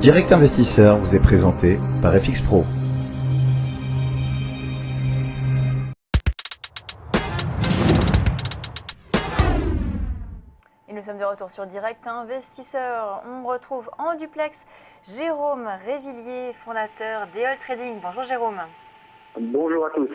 Direct Investisseur vous est présenté par FX Pro. Et nous sommes de retour sur Direct Investisseur. On retrouve en duplex Jérôme Révillier, fondateur d'Eol Trading. Bonjour Jérôme. Bonjour à tous.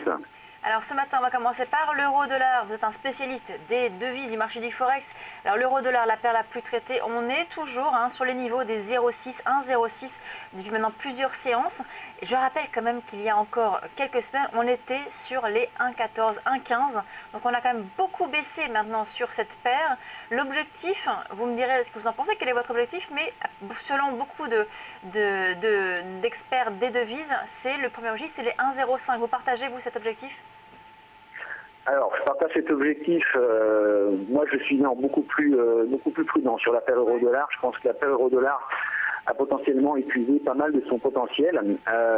Alors ce matin, on va commencer par l'euro-dollar. Vous êtes un spécialiste des devises du marché du Forex. Alors l'euro-dollar, la paire la plus traitée, on est toujours sur les niveaux des 0,6, 1,06 depuis maintenant plusieurs séances. Et je rappelle quand même qu'il y a encore quelques semaines, on était sur les 1,14, 1,15. Donc on a quand même beaucoup baissé maintenant sur cette paire. L'objectif, vous me direz ce que vous en pensez, quel est votre objectif, mais selon beaucoup d'experts des devises, c'est le premier objectif, c'est les 1,05. Vous partagez, vous, cet objectif ? Alors, je partage cet objectif. Moi, je suis beaucoup plus prudent sur la paire euro-dollar. Je pense que la paire euro-dollar a potentiellement épuisé pas mal de son potentiel.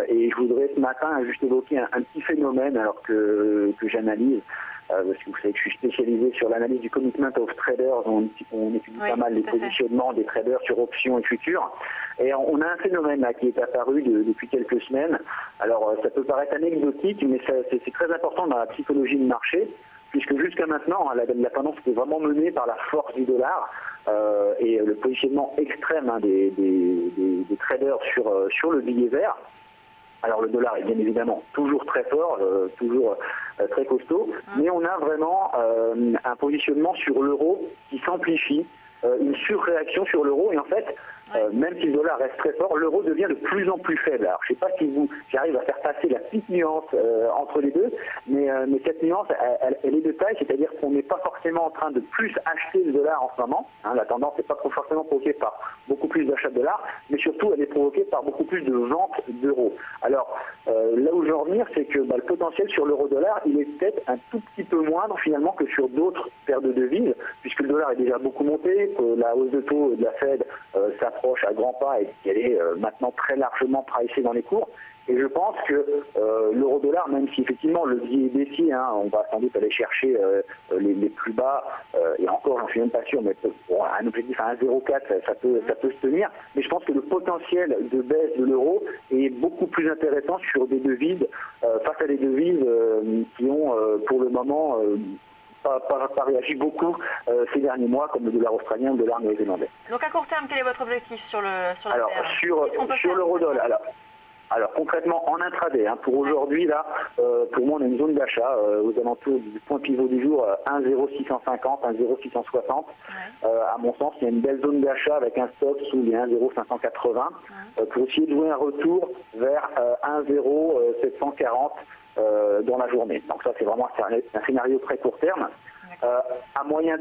Et je voudrais ce matin juste évoquer un petit phénomène alors que j'analyse. Parce que vous savez que je suis spécialisé sur l'analyse du commitment of traders. On étudie pas mal les positionnements des traders sur options et futurs. Et on a un phénomène là qui est apparu depuis quelques semaines. Alors ça peut paraître anecdotique, mais c'est très important dans la psychologie du marché, puisque jusqu'à maintenant, la tendance était vraiment menée par la force du dollar et le positionnement extrême des traders sur le billet vert. Alors le dollar est bien évidemment toujours très fort, toujours très costaud, mais on a vraiment un positionnement sur l'euro qui s'amplifie, une surréaction sur l'euro, et en fait, même si le dollar reste très fort, l'euro devient de plus en plus faible. Alors je ne sais pas si j'arrive à faire passer la petite nuance entre les deux, mais cette nuance, elle est de taille, c'est-à-dire qu'on n'est pas forcément en train de plus acheter le dollar en ce moment. La tendance n'est pas forcément provoquée par beaucoup plus d'achats de dollars, mais surtout elle est provoquée par beaucoup plus de ventes d'euros. Alors là où je veux en venir, c'est que le potentiel sur l'euro-dollar, il est peut-être un tout petit peu moindre finalement que sur d'autres paires de devises, puisque le dollar est déjà beaucoup monté, que la hausse de taux de la Fed s'approche à grands pas et qu'elle est maintenant très largement pricée dans les cours. Et je pense que l'euro-dollar, même si effectivement le biais est baissier, on va sans doute aller chercher les plus bas, et encore j'en suis même pas sûr, mais un objectif à 1,04, ça peut se tenir, mais je pense que le potentiel de baisse de l'euro est beaucoup plus intéressant sur des devises, face à des devises qui ont pour le moment pas réagi beaucoup ces derniers mois, comme le dollar australien ou le dollar néo-zélandais. Donc à court terme, quel est votre objectif sur la Alors, paire ? sur l'euro-dollar, alors concrètement en intraday, pour aujourd'hui là, pour moi on a une zone d'achat aux alentours du point pivot du jour 1,0650, 1,0660. À mon sens, il y a une belle zone d'achat avec un stop sous les 1,0580 pour essayer de jouer un retour vers 1,0740 dans la journée. Donc ça c'est vraiment un scénario très court terme. À moyen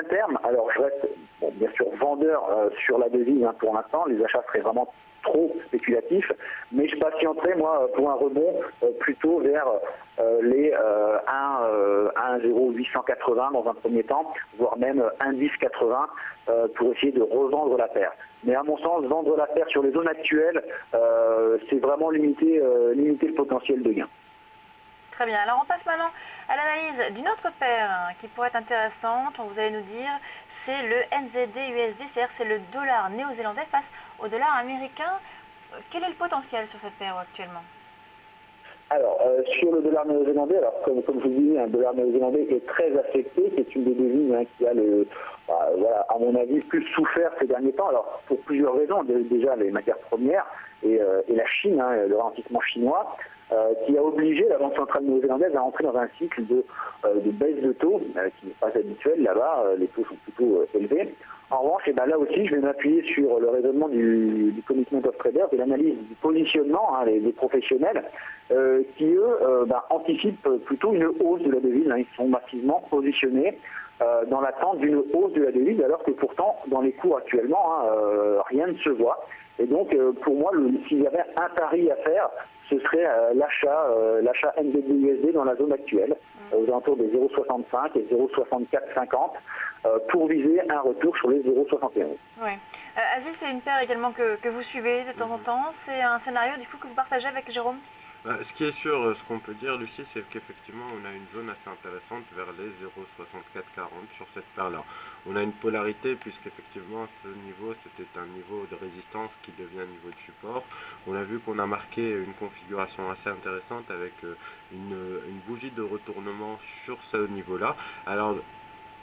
terme, alors je reste bien sûr vendeur sur la devise pour l'instant, les achats seraient vraiment trop spéculatifs, mais je patienterai moi pour un rebond plutôt vers les 1,0880 dans un premier temps, voire même 1,1080 pour essayer de revendre la paire. Mais à mon sens, vendre la paire sur les zones actuelles, c'est vraiment limiter le potentiel de gain. Très bien. Alors on passe maintenant à l'analyse d'une autre paire qui pourrait être intéressante. Vous allez nous dire, c'est le NZD-USD, c'est-à-dire c'est le dollar néo-zélandais face au dollar américain. Quel est le potentiel sur cette paire actuellement ? Alors, sur le dollar néo-zélandais, alors comme je vous dis, un dollar néo-zélandais est très affecté, c'est une des devises qui a à mon avis, plus souffert ces derniers temps. Alors, pour plusieurs raisons, déjà les matières premières et la Chine, le ralentissement chinois, qui a obligé la Banque centrale néo-zélandaise à entrer dans un cycle de baisse de taux, qui n'est pas habituel là-bas, les taux sont plutôt élevés. En revanche, là aussi, je vais m'appuyer sur le raisonnement du Commitment of Traders et l'analyse du positionnement des professionnels qui, eux, anticipent plutôt une hausse de la devise. Ils sont massivement positionnés dans l'attente d'une hausse de la devise, alors que pourtant, dans les cours actuellement, rien ne se voit. Et donc, pour moi, s'il y avait un pari à faire, ce serait l'achat NZD-USD dans la zone actuelle, aux alentours des 0,65 et 0,6450, pour viser un retour sur les 0,71. Oui. Aziz, c'est une paire également que vous suivez de temps en temps. C'est un scénario du coup que vous partagez avec Jérôme ? Ce qui est sûr, ce qu'on peut dire, Lucie, c'est qu'effectivement, on a une zone assez intéressante vers les 0,6440 sur cette paire-là. On a une polarité, puisqu'effectivement, ce niveau, c'était un niveau de résistance qui devient niveau de support. On a vu qu'on a marqué une configuration assez intéressante avec une bougie de retournement sur ce niveau-là. Alors,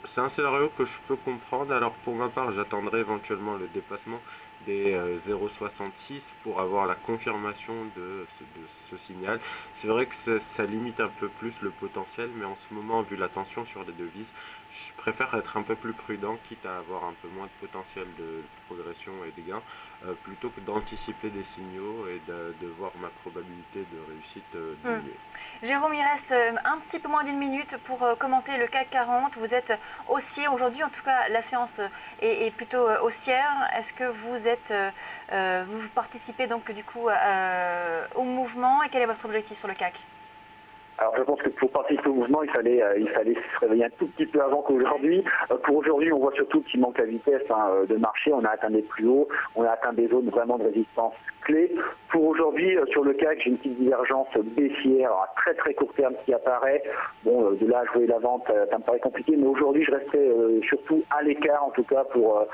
c'est un scénario que je peux comprendre. Alors pour ma part, j'attendrai éventuellement le dépassement des 0,66 pour avoir la confirmation de ce signal. C'est vrai que ça limite un peu plus le potentiel, mais en ce moment, vu la tension sur les devises, je préfère être un peu plus prudent, quitte à avoir un peu moins de potentiel de progression et de gains, plutôt que d'anticiper des signaux et de voir ma probabilité de réussite Hmm. diminuer. Jérôme, il reste un petit peu moins d'une minute pour commenter le CAC 40. Vous êtes haussier aujourd'hui, en tout cas la séance est plutôt haussière. Est-ce que vous participez donc du coup au mouvement et quel est votre objectif sur le CAC? Alors je pense que pour participer au mouvement, il fallait se réveiller un tout petit peu avant qu'aujourd'hui. Pour aujourd'hui, on voit surtout qu'il manque la vitesse de marché. On a atteint des plus hauts, on a atteint des zones vraiment de résistance clés. Pour aujourd'hui, sur le CAC, j'ai une petite divergence baissière à très très court terme qui apparaît. Bon, de là à jouer la vente, ça me paraît compliqué, mais aujourd'hui, je resterai surtout à l'écart, en tout cas pour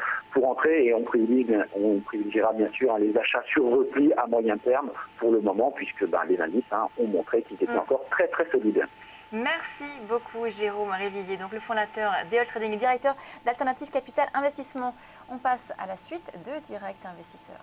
entrer, et on privilégiera bien sûr les achats sur repli à moyen terme pour le moment, puisque les indices ont montré qu'ils étaient encore très très solides. Merci beaucoup Jérôme Révillier, donc le fondateur d'EOL Trading et directeur d'Alternative Capital Investissement. On passe à la suite de Direct Investisseur.